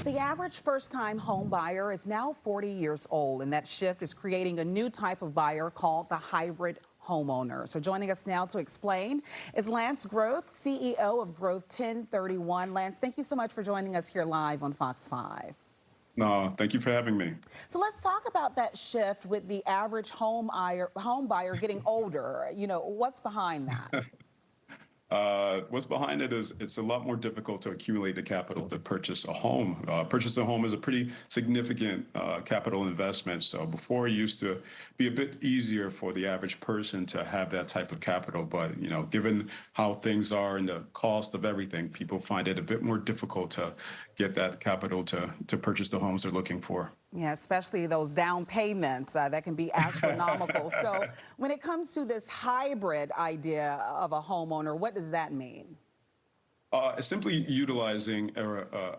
The average first-time home buyer is now 40 years old, and that shift is creating a new type of buyer called the hybrid homeowner. So joining us now to explain is Lance Groth, CEO of Growth 1031. Lance, thank you so much for joining us here live on Fox 5. No, thank you for having me. So let's talk about that shift with the average home buyer getting older. What's behind that? What's behind it is it's a lot more difficult to accumulate the capital to purchase a home. Purchase a home is a pretty significant capital investment. So before it used to be a bit easier for the average person to have that type of capital. But, given how things are and the cost of everything, people find it a bit more difficult to get that capital to purchase the homes they're looking for. Yeah, especially those down payments that can be astronomical. So when it comes to this hybrid idea of a homeowner, what does that mean? It's simply utilizing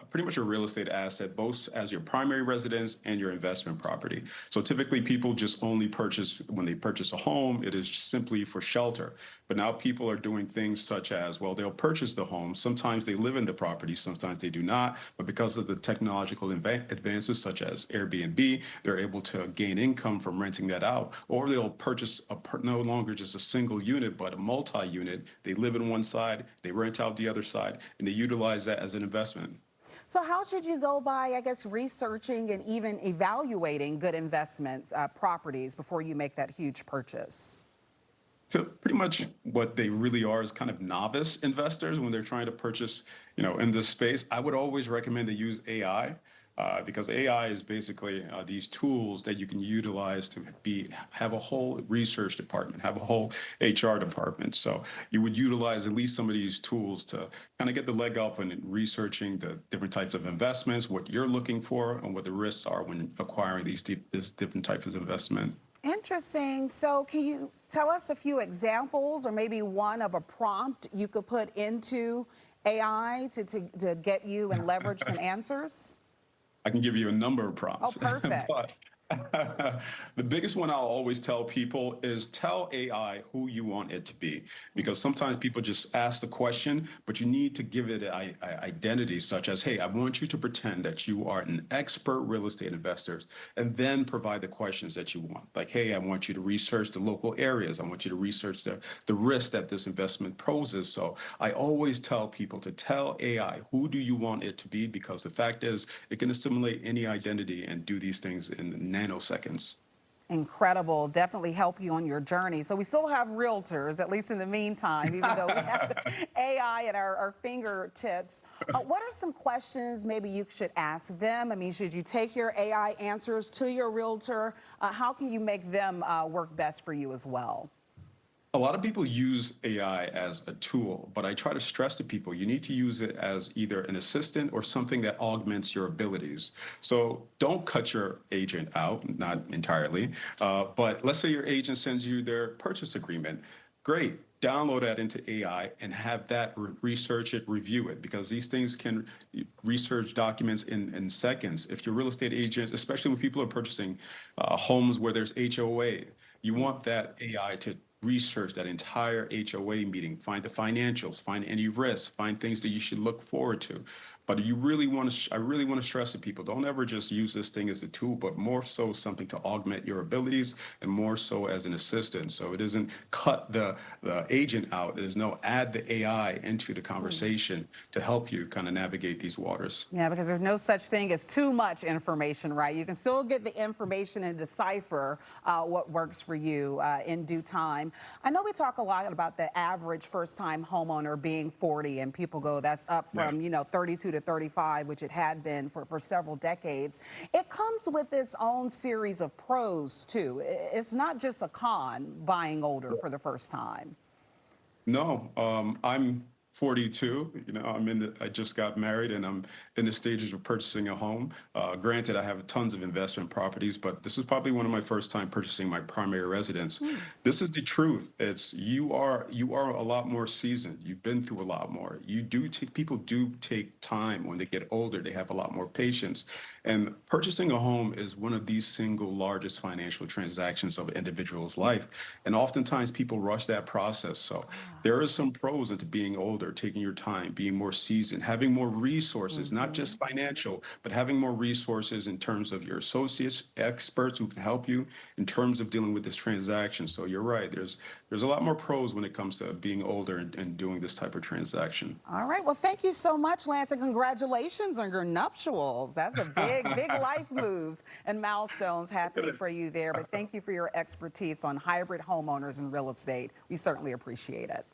pretty much a real estate asset, both as your primary residence and your investment property. So typically, people just only purchase when they purchase a home, it is simply for shelter. But now people are doing things such as, well, they'll purchase the home. Sometimes they live in the property, sometimes they do not. But because of the technological advances such as Airbnb, they're able to gain income from renting that out. Or they'll purchase no longer just a single unit, but a multi-unit. They live in one side, they rent out the other side, and they utilize that as an investment. So how should you go by, I guess, researching and even evaluating good investment properties before you make that huge purchase? So pretty much what they really are is kind of novice investors when they're trying to purchase, in this space. I would always recommend they use AI. Because AI is basically these tools that you can utilize to have a whole research department, have a whole HR department. So you would utilize at least some of these tools to kind of get the leg up in researching the different types of investments, what you're looking for, and what the risks are when acquiring these different types of investment. Interesting. So can you tell us a few examples or maybe one of a prompt you could put into AI to get you and leverage some answers? I can give you a number of Oh, prompts, perfect. but the biggest one I'll always tell people is tell AI who you want it to be. Because sometimes people just ask the question, but you need to give it an identity, such as, hey, I want you to pretend that you are an expert real estate investor, and then provide the questions that you want. Like, hey, I want you to research the local areas. I want you to research the risk that this investment poses. So I always tell people to tell AI who do you want it to be, because the fact is it can assimilate any identity and do these things in nanoseconds. Incredible. Definitely help you on your journey. So we still have realtors, at least in the meantime, even though we have AI at our fingertips. What are some questions maybe you should ask them? I mean, should you take your AI answers to your realtor? How can you make them work best for you as well? A lot of people use AI as a tool, but I try to stress to people you need to use it as either an assistant or something that augments your abilities. So don't cut your agent out, not entirely. But let's say your agent sends you their purchase agreement. Great. Download that into AI and have that research it, review it, because these things can research documents in seconds. If your real estate agent, especially when people are purchasing homes where there's HOA, you want that AI to research that entire HOA meeting, find the financials, find any risks, find things that you should look forward to. But you really want to, I really want to stress to people, don't ever just use this thing as a tool, but more so something to augment your abilities and more so as an assistant. So it isn't cut the agent out. It is no, add the AI into the conversation to help you kind of navigate these waters. Yeah, because there's no such thing as too much information, right? You can still get the information and decipher what works for you in due time. I know we talk a lot about the average first-time homeowner being 40, and people go, that's up from, 32 to 35, which it had been for several decades. It comes with its own series of pros, too. It's not just a con buying older for the first time. No, I'm 42. I just got married and I'm in the stages of purchasing a home. Granted, I have tons of investment properties, but this is probably one of my first time purchasing my primary residence. This is the truth. It's you are a lot more seasoned. You've been through a lot more. People do take time when they get older. They have a lot more patience. And purchasing a home is one of the single largest financial transactions of an individual's life. And oftentimes people rush that process. So there is some pros into being older. older, taking your time, being more seasoned, having more resources, not just financial, but having more resources in terms of your associates, experts who can help you in terms of dealing with this transaction. So you're right. There's a lot more pros when it comes to being older and doing this type of transaction. All right. Well, thank you so much, Lance, and congratulations on your nuptials. That's a big life moves and milestones happening for you there. But thank you for your expertise on hybrid homeowners and real estate. We certainly appreciate it.